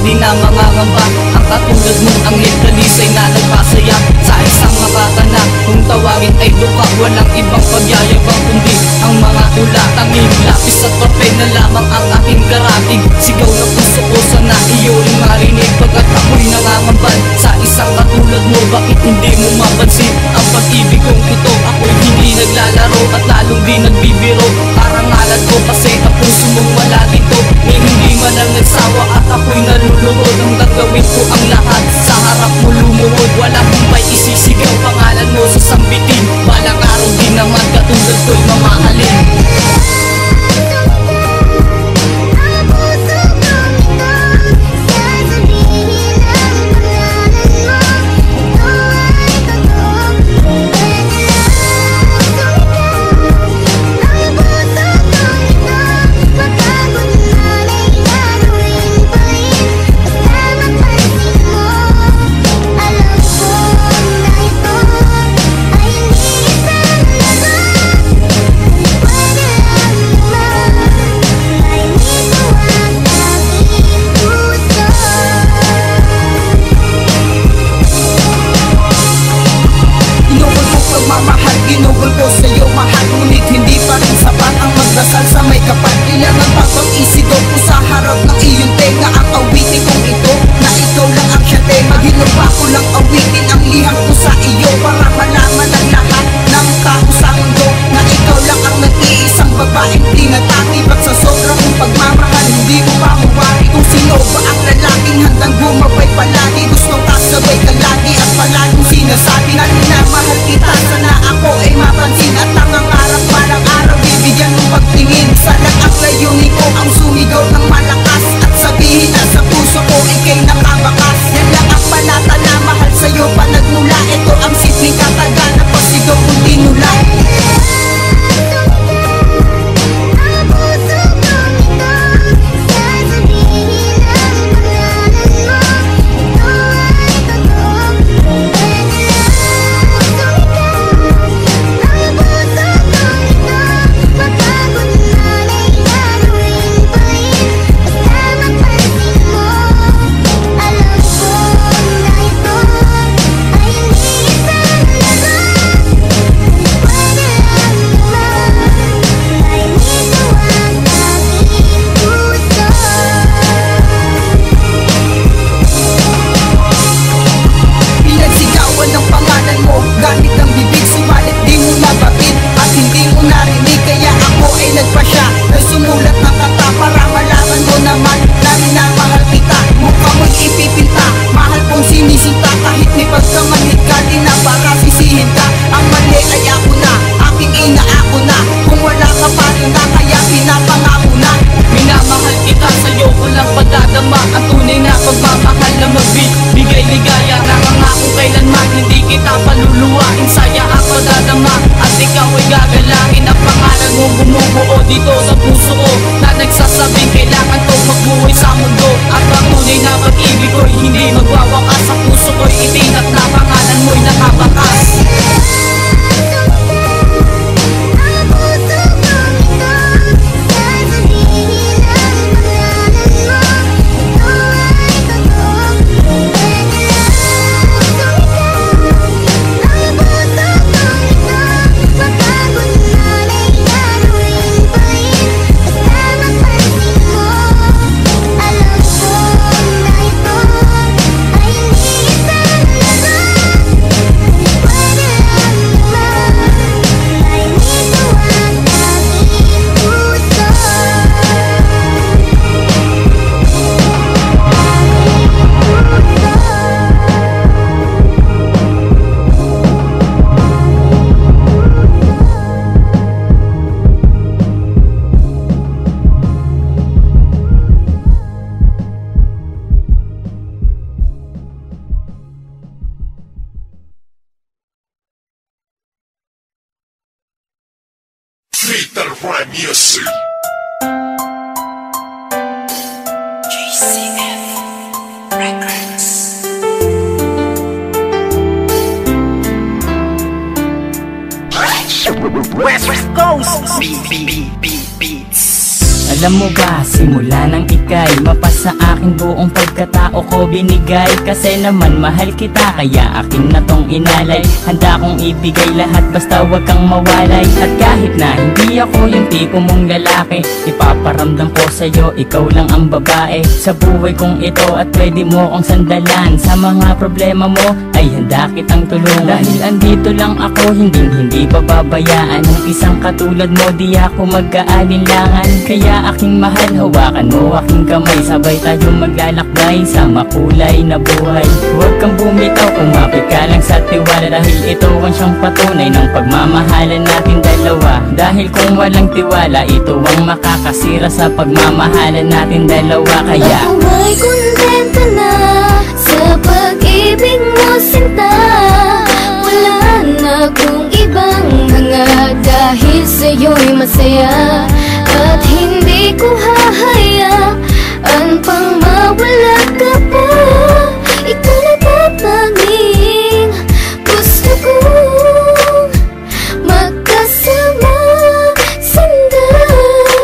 di na mangangamba. Ang katulad mong anghel dalisay na nagpasaya sa isang makatana. Kung tawagin ay duka, walang ibang pagyayabang kundi ang mga tula. Tanging lapis at papel na lamang ang aking karatig. Sigaw na puso ko, sana iyo rin marinig. Pagkat ako'y nangangamban sa isang katulad mo, bakit hindi mo mapansin ang pag-ibig kong ito? Ako'y hindi naglalaro at lalong di nagbibiro. Karangalan ko kasi ang puso mong wala dito. Ni hindi man lang nagsawa at ako'y nalulungod. Hanggang gawin ko ang lahat sa harap mo lumuhod. Wala kong may isisigaw, pangalan mo sa sambitin. Balang araw din naman katulad ko'y mamahalin. Ginugol ko sa'yo mahal, ngunit hindi pa rin sapat ang magdasal sa may kapal. Kailangan pa bang isigaw ko sa harap ng iyong tenga ang awitin kong ito, na ikaw lang ang siyate. Maghinupa ko lang awitin ang liham ko sa iyo, para malaman ang lahat ng tao sa mundo na ikaw lang ang nag-iisang babaeng tinataki. Pag sa sobrang mong pagmamahal, hindi mo pa mawari kung sino ba ang lalaking handang bumabay palagi. Gustong kasabay ka lagi at palaging sinasabi na minamahal kita. Sana ako ay mapansin at nangangarap parang araw bibigyan ng pagtingin. Sana ang layunin ko ang sumigaw ng malakas at sabihin na sa puso ko ika'y nakabakas. Yan lang ang panata na mahal sa'yo pa nagmula. Ito ang simpleng kataga na pasigaw kong tinula. Dito sa puso ko na nagsasabing kailangan to magbuhay sa mundo. At ang tunay na pag-ibig ko'y hindi magwawakas. Sa puso ko'y itin at na pangalan mo'y nakabakas. Fatal Rhyme Music. JCF Records. West Coast Beats. Alam mo ba, simula nang ika'y mapasa akin buong pagkatao ko binigay. Kasi naman mahal kita, kaya akin na tong inalay. Handa kong ibigay lahat basta wag kang mawalay. At kahit na hindi ako yung tipo mong lalaki, ipaparamdam ko sa'yo, ikaw lang ang babae sa buhay kong ito. At pwede mo kong sandalan sa mga problema mo, ay handa kitang tulungan. Dahil andito lang ako, hindi pababayaan ng isang katulad mo, di ako mag-aalinlangan. Kaya aking mahal, hawakan mo aking kamay, sabay tayo maglalakbay sa makulay na buhay. Huwag kang bumitaw, kumapit ka lang sa tiwala, dahil ito ang siyang patunay ng pagmamahalan natin dalawa. Dahil kung walang tiwala, ito ang makakasira sa pagmamahalan natin dalawa. Kaya ako ay kontento na sa pag-ibig mo, sinta. Wala na kung ibang hanga, dahil sa'yo'y masaya. At hindi ko hahayaan pang mawala ka pa. Ikaw na tatanging gusto kong magkasama, sinta.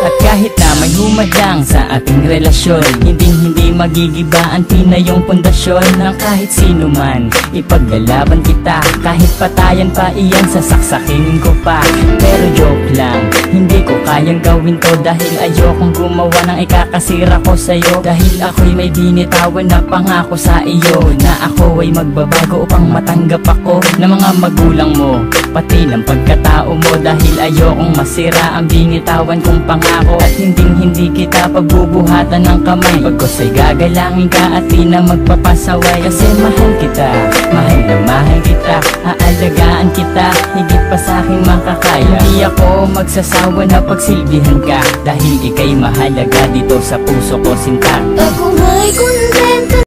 at kahit na may humadlang sa ating relasyon, hindi magigiba ang tinayong pundasyon ng kahit sino man. Ipaglalaban kita, kahit patayan pa iyan, sasaksakin ko pa. Pero joke lang, hindi ko kayang gawin to, dahil ayokong gumawa ng ikakasira ko sa'yo. Dahil ako'y may binitawan na pangako sa iyo, na ako ay magbabago upang matanggap ako ng mga magulang mo, pati ng pagkatao mo. Dahil ayokong masira ang binitawan kong pangako, at hindi kita pagbubuhatan ng kamay. Pagkos ay gagalangin ka at di na magpapasaway. Kasi mahal kita, mahal na mahal kita, aalagaan kita higit pa sa aking makakaya. Hindi ako magsasawa na pagsilbihan ka, dahil ika'y mahalaga dito sa puso ko, sinta. Ako ay kontento